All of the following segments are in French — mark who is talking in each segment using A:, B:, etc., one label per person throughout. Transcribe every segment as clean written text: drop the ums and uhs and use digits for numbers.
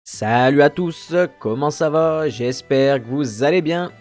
A: Salut à tous, comment ça va? J'espère que vous allez bien.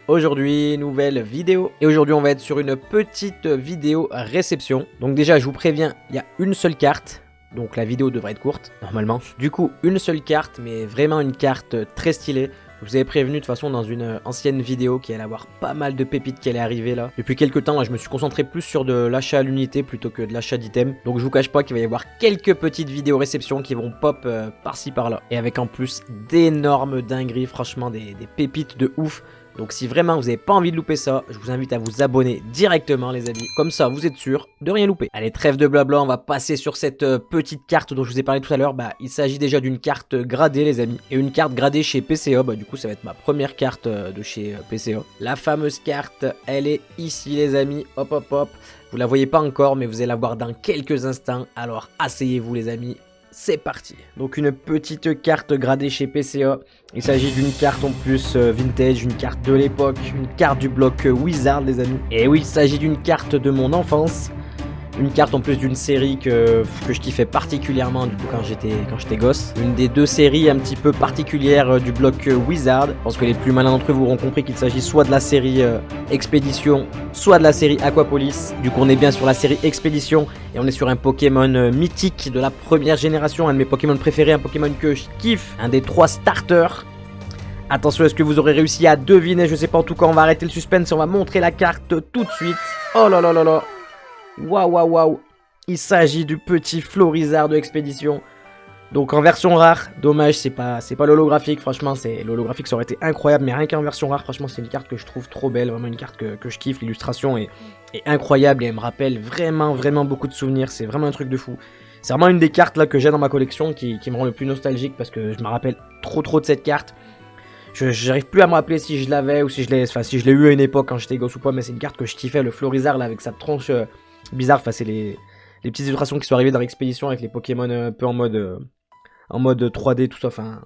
A: Aujourd'hui, nouvelle vidéo. Et aujourd'hui, on va être sur une petite vidéo réception. Donc déjà, je vous préviens, il y a une seule carte. Donc la vidéo devrait être courte, normalement. Du coup, une seule carte, mais vraiment une carte très stylée. Je vous avais prévenu de toute façon dans une ancienne vidéo qu'il allait avoir pas mal de pépites qui allaient arriver là. Depuis quelques temps, là, je me suis concentré plus sur de l'achat à l'unité plutôt que de l'achat d'items. Donc je vous cache pas qu'il va y avoir quelques petites vidéos réception qui vont pop par-ci par-là. Et avec en plus d'énormes dingueries, franchement des pépites de ouf. Donc si vraiment vous n'avez pas envie de louper ça, je vous invite à vous abonner directement les amis. Comme ça vous êtes sûr de rien louper. Allez, trêve de blabla, on va passer sur cette petite carte dont je vous ai parlé tout à l'heure. Il s'agit déjà d'une carte gradée les amis. Et une carte gradée chez PCA, du coup ça va être ma première carte de chez PCA. La fameuse carte, elle est ici les amis, hop hop hop. Vous la voyez pas encore mais vous allez la voir dans quelques instants. Alors asseyez-vous les amis. C'est parti. Donc une petite carte gradée chez PCA. Il s'agit d'une carte en plus vintage, une carte de l'époque, une carte du bloc Wizard les amis. Et oui, il s'agit d'une carte de mon enfance. Une carte en plus d'une série que je kiffais particulièrement du coup quand j'étais gosse. Une des deux séries un petit peu particulières du bloc Wizard. Je pense que les plus malins d'entre vous auront compris qu'il s'agit soit de la série Expédition, soit de la série Aquapolis. Du coup on est bien sur la série Expédition et on est sur un Pokémon mythique de la première génération. Un de mes Pokémon préférés, un Pokémon que je kiffe. Un des 3 starters. Attention, est-ce que vous aurez réussi à deviner? Je sais pas, en tout cas on va arrêter le suspense et on va montrer la carte tout de suite. Oh là là là là. Waouh waouh waouh. Il s'agit du petit Florizard de Expédition. Donc en version rare, dommage c'est pas l'holographique, franchement l'holographique ça aurait été incroyable, mais rien qu'en version rare, franchement c'est une carte que je trouve trop belle, vraiment une carte que je kiffe, l'illustration est incroyable et elle me rappelle vraiment beaucoup de souvenirs, c'est vraiment un truc de fou. C'est vraiment une des cartes là que j'ai dans ma collection qui me rend le plus nostalgique parce que je me rappelle trop de cette carte. J'arrive plus à me rappeler si je l'avais ou si je l'ai eu à une époque quand j'étais gosse ou pas, mais c'est une carte que je kiffais, le Florizard là avec sa tronche bizarre, enfin c'est les petites illustrations qui sont arrivées dans l'expédition avec les Pokémon un peu en mode 3D tout ça, enfin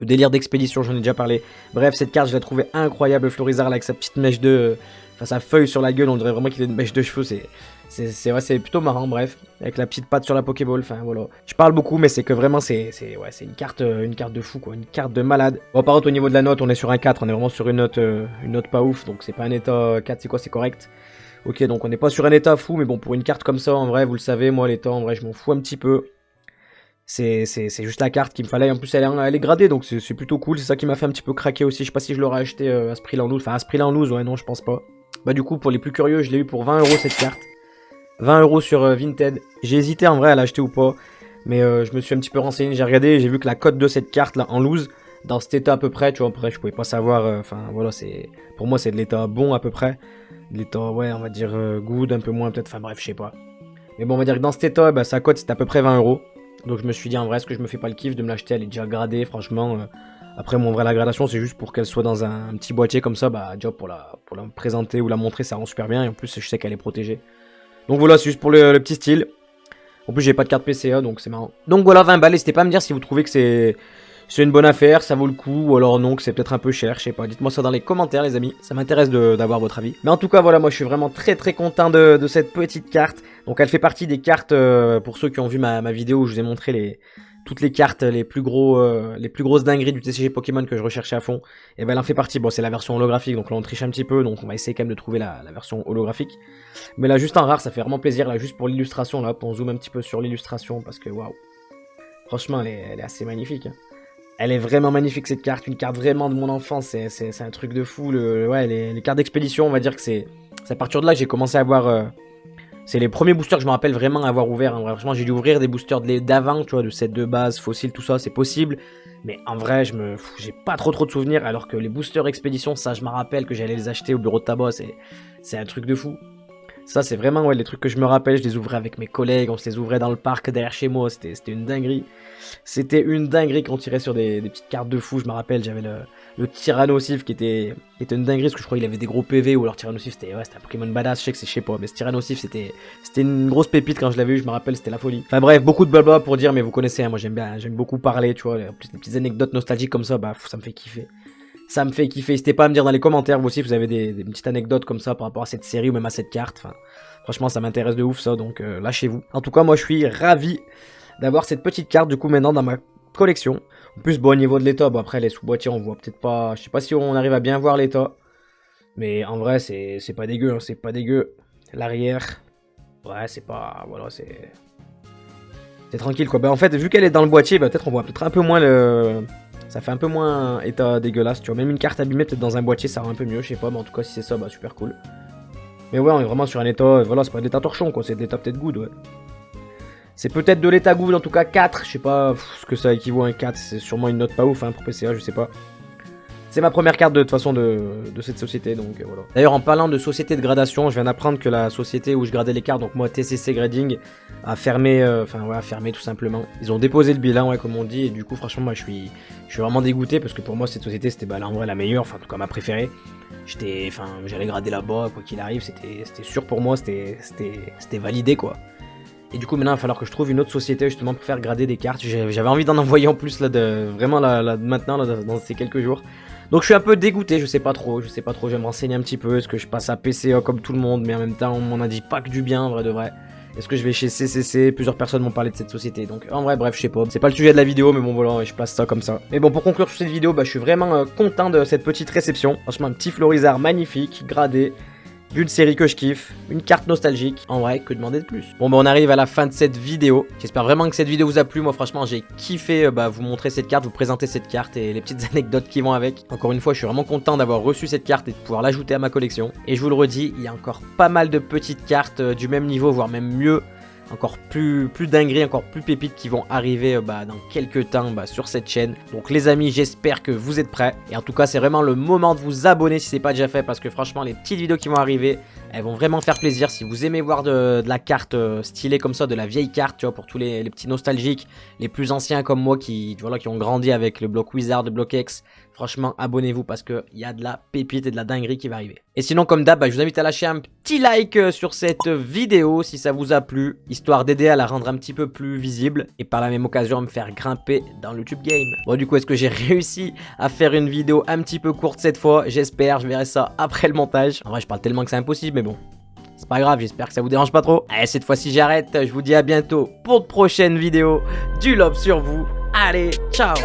A: le délire d'expédition j'en ai déjà parlé. Bref, cette carte je la trouvais incroyable, le Florizard là, avec sa petite mèche de enfin sa feuille sur la gueule, on dirait vraiment qu'il a une mèche de cheveux, c'est plutôt marrant. Bref, avec la petite patte sur la Pokéball, enfin voilà. Je parle beaucoup mais c'est que vraiment c'est une carte de fou quoi, une carte de malade. Bon, par contre au niveau de la note, on est sur un 4, on est vraiment sur une note pas ouf, donc c'est pas un état 4, c'est quoi, c'est correct. Ok, donc on n'est pas sur un état fou, mais bon, pour une carte comme ça, en vrai, vous le savez, moi, l'état, en vrai, je m'en fous un petit peu. C'est juste la carte qu'il me fallait. En plus, elle est gradée, donc c'est plutôt cool. C'est ça qui m'a fait un petit peu craquer aussi. Je sais pas si je l'aurais acheté à ce prix-là en loose. Enfin, à ce prix-là en loose, ouais, non, je pense pas. Du coup, pour les plus curieux, je l'ai eu pour 20 € cette carte. 20 € sur Vinted. J'ai hésité en vrai à l'acheter ou pas. Mais je me suis un petit peu renseigné, j'ai regardé et j'ai vu que la cote de cette carte là en loose, dans cet état à peu près, tu vois, après je pouvais pas savoir, enfin voilà, pour moi c'est de l'état bon à peu près. De l'état, ouais, on va dire good, un peu moins peut-être, enfin bref, je sais pas. Mais bon, on va dire que dans cet état, sa cote c'était à peu près 20 €. Donc je me suis dit en vrai, est-ce que je me fais pas le kiff de me l'acheter? Elle est déjà gradée, franchement. Après, mon vrai, la gradation c'est juste pour qu'elle soit dans un petit boîtier comme ça, déjà pour la présenter ou la montrer, ça rend super bien. Et en plus, je sais qu'elle est protégée. Donc voilà, c'est juste pour le petit style. En plus, j'ai pas de carte PCA, donc c'est marrant. Donc voilà, 20 balles, n'hésitez pas à me dire si vous trouvez que c'est une bonne affaire, ça vaut le coup, ou alors non, que c'est peut-être un peu cher, je sais pas. Dites-moi ça dans les commentaires, les amis. Ça m'intéresse d'avoir votre avis. Mais en tout cas, voilà, moi je suis vraiment très content de cette petite carte. Donc elle fait partie des cartes, pour ceux qui ont vu ma vidéo où je vous ai montré toutes les cartes, les plus grosses dingueries du TCG Pokémon que je recherchais à fond. Et ben elle en fait partie. Bon, c'est la version holographique, donc là on triche un petit peu, donc on va essayer quand même de trouver la version holographique. Mais là, juste en rare, ça fait vraiment plaisir, là, juste pour l'illustration, là, on zoome un petit peu sur l'illustration, parce que waouh. Franchement, elle est assez magnifique. Elle est vraiment magnifique cette carte, une carte vraiment de mon enfance, c'est un truc de fou. Ouais, les cartes d'expédition, on va dire que c'est à partir de là que j'ai commencé à avoir... c'est les premiers boosters que je me rappelle vraiment avoir ouvert. Hein. Franchement, j'ai dû ouvrir des boosters d'avant, tu vois, de set de base, fossiles, tout ça, c'est possible. Mais en vrai, j'ai pas trop de souvenirs, alors que les boosters expédition, ça, je me rappelle que j'allais les acheter au bureau de tabac, c'est un truc de fou. Ça, c'est vraiment ouais, les trucs que je me rappelle. Je les ouvrais avec mes collègues. On se les ouvrait dans le parc derrière chez moi. C'était une dinguerie. C'était une dinguerie qu'on tirait sur des petites cartes de fou. Je me rappelle, j'avais le Tyrannosif qui était une dinguerie parce que je crois qu'il avait des gros PV. Ou alors Tyrannosif, c'était un Pokémon badass. Je sais que c'est, je sais pas. Mais ce Tyrannosif, c'était une grosse pépite quand je l'avais eu. Je me rappelle, c'était la folie. Enfin bref, beaucoup de blabla pour dire, mais vous connaissez. Hein, moi, j'aime beaucoup parler. Tu vois, en plus, des petites anecdotes nostalgiques comme ça, ça me fait kiffer. Ça me fait kiffer. N'hésitez pas à me dire dans les commentaires, vous aussi, vous avez des petites anecdotes comme ça par rapport à cette série ou même à cette carte. Enfin, franchement, ça m'intéresse de ouf ça, donc lâchez-vous. En tout cas, moi, je suis ravi d'avoir cette petite carte, du coup, maintenant dans ma collection. En plus, bon, au niveau de l'état, bon, après les sous-boîtiers, on voit peut-être pas. Je sais pas si on arrive à bien voir l'état. Mais en vrai, c'est pas dégueu, hein, c'est pas dégueu. L'arrière, ouais, c'est pas. Voilà, c'est. C'est tranquille quoi. Bah, en fait, vu qu'elle est dans le boîtier, bah, peut-être on voit peut-être un peu moins le. Ça fait un peu moins état dégueulasse, tu vois. Même une carte abîmée, peut-être dans un boîtier, ça rend un peu mieux, je sais pas. Mais en tout cas, si c'est ça, bah super cool. Mais ouais, on est vraiment sur un état. Voilà, c'est pas de l'état torchon quoi, c'est de l'état peut-être good, ouais. C'est peut-être de l'état good, en tout cas 4. Je sais pas ce que ça équivaut à un 4. C'est sûrement une note pas ouf hein, pour PCA, je sais pas. C'est ma première carte de toute façon de cette société, donc voilà. D'ailleurs, en parlant de société de gradation, je viens d'apprendre que la société où je gradais les cartes, donc moi TCC Grading, a fermé, a fermé tout simplement. Ils ont déposé le bilan, ouais, comme on dit, et du coup, franchement, moi, je suis vraiment dégoûté parce que pour moi, cette société, c'était en vrai la meilleure, enfin, en tout cas, ma préférée. J'allais grader là-bas, quoi qu'il arrive, c'était sûr pour moi, c'était validé, quoi. Et du coup, maintenant, il va falloir que je trouve une autre société justement pour faire grader des cartes. J'avais envie d'en envoyer en plus là, vraiment maintenant, là, dans ces quelques jours. Donc je suis un peu dégoûté, je sais pas trop, je vais me renseigner un petit peu. Est-ce que je passe à PCA comme tout le monde, mais en même temps, on m'en a dit pas que du bien, en vrai de vrai. Est-ce que je vais chez CCC? Plusieurs personnes m'ont parlé de cette société. Donc en vrai, bref, je sais pas. C'est pas le sujet de la vidéo, mais bon, voilà, je passe ça comme ça. Mais bon, pour conclure sur cette vidéo, bah, je suis vraiment content de cette petite réception. Franchement, un petit Florizard magnifique, gradé. D'une série que je kiffe, une carte nostalgique, en vrai, que demander de plus. Bon bah on arrive à la fin de cette vidéo, j'espère vraiment que cette vidéo vous a plu, moi franchement j'ai kiffé vous montrer cette carte, vous présenter cette carte et les petites anecdotes qui vont avec. Encore une fois je suis vraiment content d'avoir reçu cette carte et de pouvoir l'ajouter à ma collection. Et je vous le redis, il y a encore pas mal de petites cartes du même niveau, voire même mieux. Encore plus dingueries, encore plus pépites qui vont arriver dans quelques temps sur cette chaîne. Donc les amis, j'espère que vous êtes prêts. Et en tout cas, c'est vraiment le moment de vous abonner si ce n'est pas déjà fait. Parce que franchement, les petites vidéos qui vont arriver, elles vont vraiment faire plaisir. Si vous aimez voir de la carte stylée comme ça, de la vieille carte, tu vois, pour tous les petits nostalgiques, les plus anciens comme moi qui ont grandi avec le bloc Wizard, le bloc X. Franchement, abonnez-vous parce qu'il y a de la pépite et de la dinguerie qui va arriver. Et sinon, comme d'hab, je vous invite à lâcher un petit like sur cette vidéo si ça vous a plu, histoire d'aider à la rendre un petit peu plus visible et par la même occasion à me faire grimper dans le YouTube Game. Bon, du coup, est-ce que j'ai réussi à faire une vidéo un petit peu courte cette fois? J'espère, je verrai ça après le montage. En vrai, je parle tellement que c'est impossible, mais bon. C'est pas grave, j'espère que ça vous dérange pas trop. Allez, cette fois-ci, j'arrête. Je vous dis à bientôt pour de prochaines vidéos. Du love sur vous. Allez, ciao!